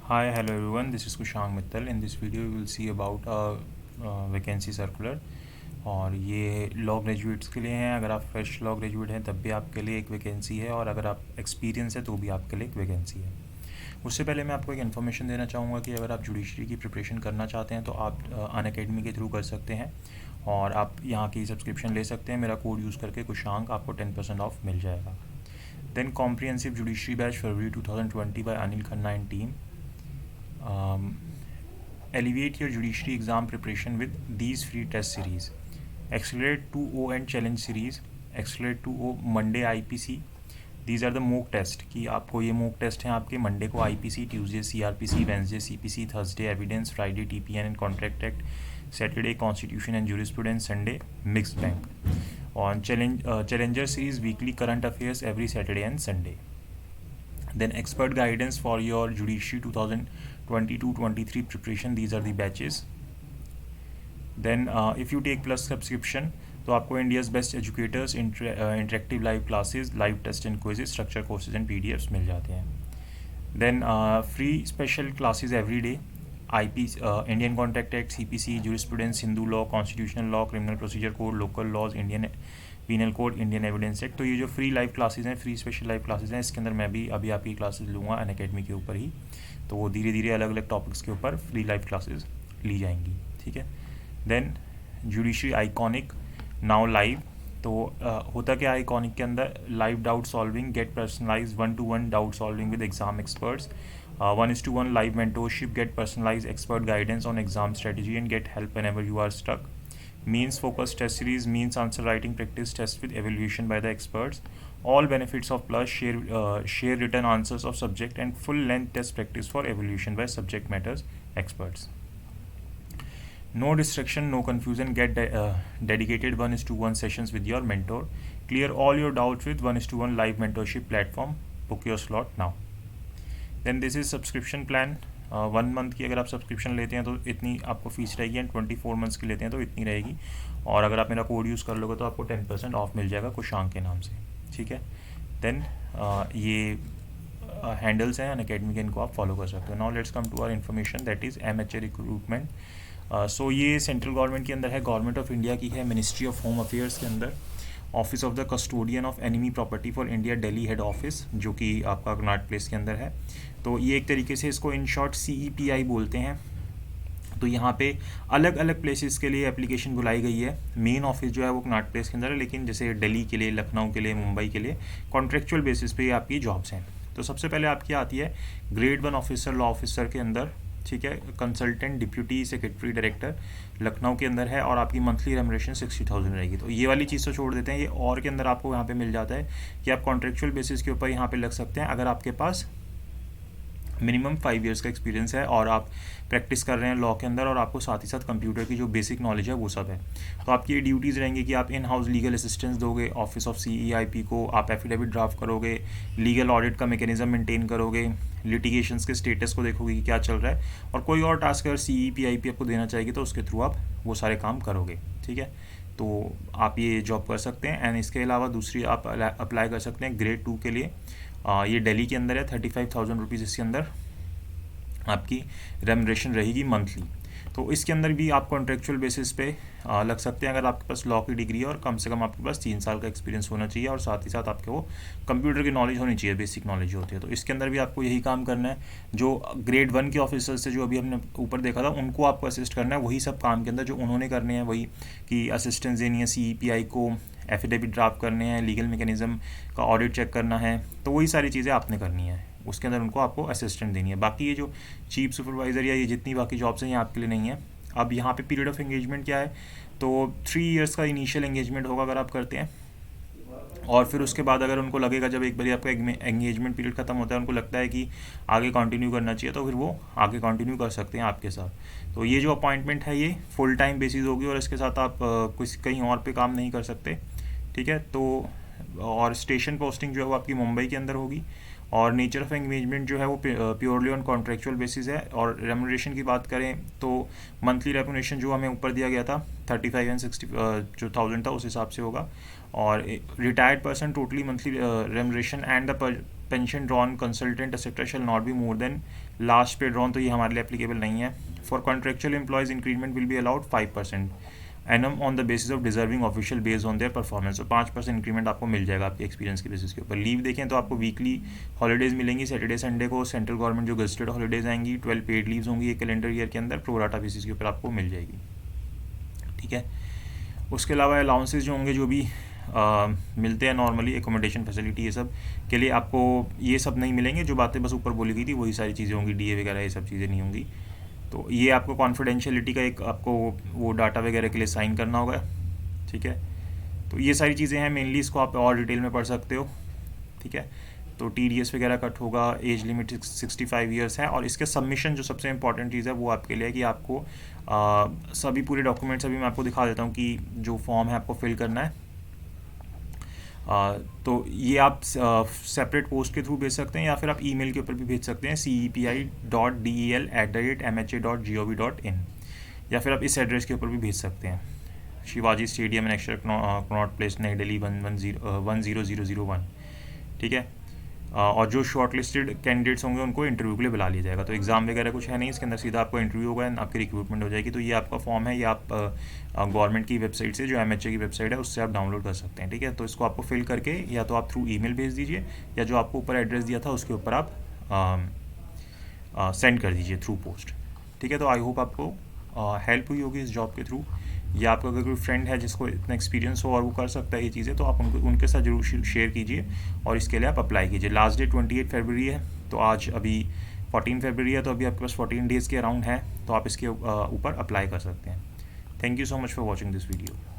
Hi, hello everyone. This is Kushank Mittal. In this video, you will see about vacancy circular. और ये law graduates के लिए हैं. अगर आप फ्रेश लॉ ग्रेजुएट हैं तब भी आपके लिए एक वैकेंसी है, और अगर आप एक्सपीरियंस है तो भी आपके लिए एक वैकेंसी है. उससे पहले मैं आपको एक इन्फॉर्मेशन देना चाहूँगा कि अगर आप जुडिशरी की प्रिपरेशन करना चाहते हैं तो आप अनअकैडमी के थ्रू कर सकते हैं, और आप यहाँ की सब्सक्रिप्शन ले सकते हैं. मेरा कोड यूज़ करके कुशांक आपको 10% ऑफ मिल जाएगा. Then comprehensive judiciary batch February 2020 by Anil Khanna and team. Elevate your judiciary exam preparation with these free test series: Accelerate 2O and Challenge series, Accelerate 2O Monday IPC. These are the mock test कि आपको ये mock test हैं आपके Monday को IPC, Tuesday CRPC, Wednesday CPC, Thursday evidence, Friday TPN and contract act, Saturday constitution and jurisprudence, Sunday mixed bank. और challenger series weekly current affairs every Saturday and Sunday. Then expert guidance for your judiciary 2022-23 preparation. These are the batches. Then if you take plus subscription तो आपको India's best educators, interactive live classes, live test and quizzes, structure courses and PDFs मिल जाते हैं. Then free special classes every day, Indian contract act, CPC, jurisprudence, Hindu law, constitutional law, criminal procedure code, local laws, Indian penal code, Indian evidence act. तो ये जो free live classes हैं, free special live classes हैं, इसके अंदर मैं भी अभी आपकी क्लासेस लूँगा अनअकैडमी के ऊपर ही. तो वो धीरे धीरे अलग अलग टॉपिक्स के ऊपर फ्री लाइव क्लासेस ली जाएंगी. ठीक है. Then judiciary iconic now live. तो होता क्या आइकॉनिक के अंदर? Live doubt solving, get personalize 1-to-1 doubt solving with exam experts, 1:1 live mentorship, get personalized expert guidance on exam strategy and get help whenever you are stuck. Means focused test series, means answer writing practice test with evaluation by the experts. All benefits of plus, share written answers of subject and full length test practice for evaluation by subject matters experts. No distraction, no confusion. Get dedicated 1:1 sessions with your mentor. Clear all your doubts with 1:1 live mentorship platform. Book your slot now. Then this is subscription plan. 1 month की अगर आप subscription लेते हैं तो इतनी आपको fees रहेगी, and 24 months की लेते हैं तो इतनी रहेगी. और अगर आप मेरा कोड यूज़ कर लोगे तो आपको 10% ऑफ मिल जाएगा कुशांक के नाम से. ठीक है. देन ये हैंडल्स हैं अनअकैडमी के, इनको आप फॉलो कर सकते हो. Now let's come to our information, that is MHA recruitment. So ये सेंट्रल गवर्नमेंट के अंदर है, गवर्नमेंट ऑफ इंडिया की है, मिनिस्ट्री ऑफ होम अफेयर्स के अंदर. Office of the custodian of enemy property for India, Delhi head office, जो कि आपका कनॉट प्लेस के अंदर है. तो ये एक तरीके से इसको इन शॉर्ट CEPI बोलते हैं. तो यहाँ पे अलग अलग प्लेसेस के लिए एप्लीकेशन बुलाई गई है. मेन ऑफिस जो है वो कनॉट प्लेस के अंदर है, लेकिन जैसे दिल्ली के लिए, लखनऊ के लिए, मुंबई के लिए कॉन्ट्रेक्चुअल बेसिस पे आपकी जॉब्स हैं. तो सबसे पहले आपकी आती है ग्रेड 1 ऑफिसर, लॉ ऑफिसर के अंदर. ठीक है. Consultant deputy secretary director Lucknow के अंदर है, और आपकी मंथली रेमुनरेशन 60,000 रहेगी. तो ये वाली चीज़ तो छोड़ देते हैं. ये और के अंदर आपको यहाँ पे मिल जाता है कि आप कॉन्ट्रेक्चुअल बेसिस के ऊपर यहाँ पे लग सकते हैं अगर आपके पास मिनिमम 5 ईयर्स का एक्सपीरियंस है और आप प्रैक्टिस कर रहे हैं लॉ के अंदर, और आपको साथ ही साथ कंप्यूटर की जो बेसिक नॉलेज है वो सब है. तो आपकी ये ड्यूटीज़ रहेंगी कि आप इन हाउस लीगल असिस्टेंस दोगे ऑफिस ऑफ CEIP को, आप एफिडेविट ड्राफ्ट करोगे, लीगल ऑडिट का मैकेनिज्म मेंटेन करोगे, लिटिगेशंस के स्टेटस को देखोगे कि क्या चल रहा है, और कोई और टास्क अगर CEPIP आपको देना चाहेगी तो उसके थ्रू आप वो सारे काम करोगे. ठीक है. तो आप ये जॉब कर सकते हैं. एंड इसके अलावा दूसरी आप अप्लाई कर सकते हैं ग्रेड 2 के लिए. ये दिल्ली के अंदर है. 35,000 रुपीज़ इसके अंदर आपकी रेमुनरेशन रहेगी मंथली. तो इसके अंदर भी आप कॉन्ट्रेक्चुअल बेसिस पे लग सकते हैं अगर आपके पास लॉ की डिग्री है और कम से कम आपके पास 3 साल का एक्सपीरियंस होना चाहिए, और साथ ही साथ आपके वो कंप्यूटर की नॉलेज होनी चाहिए, बेसिक नॉलेज होती है. तो इसके अंदर भी आपको यही काम करना है. जो ग्रेड 1 के ऑफिसर से जो अभी हमने ऊपर देखा था उनको आपको असिस्ट करना है. वही सब काम के अंदर जो उन्होंने करने हैं, वही कि असिस्टेंस देनी है CEPI को, एफिडेविट ड्राफ्ट करने हैं, लीगल मैकेनिज्म का ऑडिट चेक करना है. तो वही सारी चीज़ें आपने करनी है. उसके अंदर उनको आपको असिस्टेंट देनी है. बाकी ये जो चीफ सुपरवाइज़र या ये जितनी बाकी जॉब्स हैं ये आपके लिए नहीं है. अब यहाँ पे पीरियड ऑफ एंगेजमेंट क्या है? तो 3 ईयर्स का इनिशियल एंगेजमेंट होगा अगर आप करते हैं, और फिर उसके बाद अगर उनको लगेगा, जब एक बार आपका एंगेजमेंट पीरियड खत्म होता है, उनको लगता है कि आगे कंटिन्यू करना चाहिए, तो फिर वो आगे कंटिन्यू कर सकते हैं आपके साथ. तो ये जो अपॉइंटमेंट है ये फुल टाइम बेसिस होगी, और इसके साथ आप कुछ कहीं और पे काम नहीं कर सकते. ठीक है. तो और स्टेशन पोस्टिंग जो है वो आपकी मुंबई के अंदर होगी, और नेचर ऑफ एंगेजमेंट जो है वो प्योरली ऑन कॉन्ट्रेक्चुअल बेसिस है. और रेमुनरेशन की बात करें तो मंथली रेमुनरेशन जो हमें ऊपर दिया गया था 35 एंड 60 जो 1000 था उस हिसाब से होगा. और retired person totally monthly remuneration and the pension drawn consultant etcetera shall not be more than last पे ड्रॉन तो ये हमारे लिए एप्लीकेबल नहीं है। For contractual employees increment will be allowed 5% annum on the basis of deserving official based on their performance. तो 5% increment आपको मिल जाएगा आपके एक्सपीरियंस के बेसिस के ऊपर। लीव देखें तो आपको वीकली हॉलीडेज़ मिलेंगी, सैटरडे संडे को सेंट्रल गवर्नमेंट जो गजटेड हॉलीडेज़ आएंगी, 12 पेड लीव्स होंगी एक कैलेंडर ईयर के अंदर, प्रोराटा बेसिस के ऊपर आपको मिल जाएगी। ठीक है, उसके अलावा अलाउंसेस जो होंगे जो भी मिलते हैं नॉर्मली, एकोमोडेशन फैसिलिटी ये सब के लिए आपको ये सब नहीं मिलेंगे। जो बातें बस ऊपर बोली गई थी वही सारी चीज़ें होंगी, डीए वगैरह ये सब चीज़ें नहीं होंगी। तो ये आपको कॉन्फिडेंशियलिटी का एक आपको वो डाटा वगैरह के लिए साइन करना होगा। ठीक है, तो ये सारी चीज़ें हैं मेनली, इसको आप और डिटेल में पढ़ सकते हो। ठीक है, तो TDS वगैरह कट होगा, एज लिमिट 65 ईयर्स है। और इसके सबमिशन जो सबसे इंपॉर्टेंट चीज़ है वो आपके लिए है कि आपको सभी पूरे डॉक्यूमेंट्स अभी मैं आपको दिखा देता हूँ कि जो फॉर्म है आपको फिल करना है। तो ये आप सेपरेट पोस्ट के थ्रू भेज सकते हैं या फिर आप ईमेल के ऊपर भी भेज सकते हैं, cepi.del@mha.gov.in, या फिर आप इस एड्रेस के ऊपर भी भेज सकते हैं, Shivaji stadium next Connaught place नई दिल्ली 10001। ठीक है, और जो शॉर्ट लिस्टेड कैंडिडेट्स होंगे उनको इंटरव्यू के लिए बुला लिया जाएगा। तो एग्ज़ाम वगैरह कुछ है नहीं, इसके अंदर सीधा आपको इंटरव्यू होगा, आपकी रिक्रूटमेंट हो जाएगी। तो ये आपका फॉर्म है, ये आप गवर्नमेंट की वेबसाइट से, जो MHA की वेबसाइट है उससे आप डाउनलोड कर सकते हैं। ठीक है, तो इसको आपको फिल करके या तो आप थ्रू ईमेल भेज दीजिए या जो आपको ऊपर एड्रेस दिया था उसके ऊपर आप सेंड कर दीजिए थ्रू पोस्ट। ठीक है, तो आई होप आपको हेल्प हुई होगी इस जॉब के थ्रू, या आपका अगर कोई फ्रेंड है जिसको इतना एक्सपीरियंस हो और वो कर सकता है ये चीज़ें, तो आप उनके साथ जरूर शेयर कीजिए और इसके लिए आप अप्लाई कीजिए। लास्ट डेट 28 फरवरी है, तो आज अभी 14 फरवरी है, तो अभी आपके पास 14 डेज़ के अराउंड है, तो आप इसके ऊपर अप्लाई कर सकते हैं। Thank you so much for watching this video.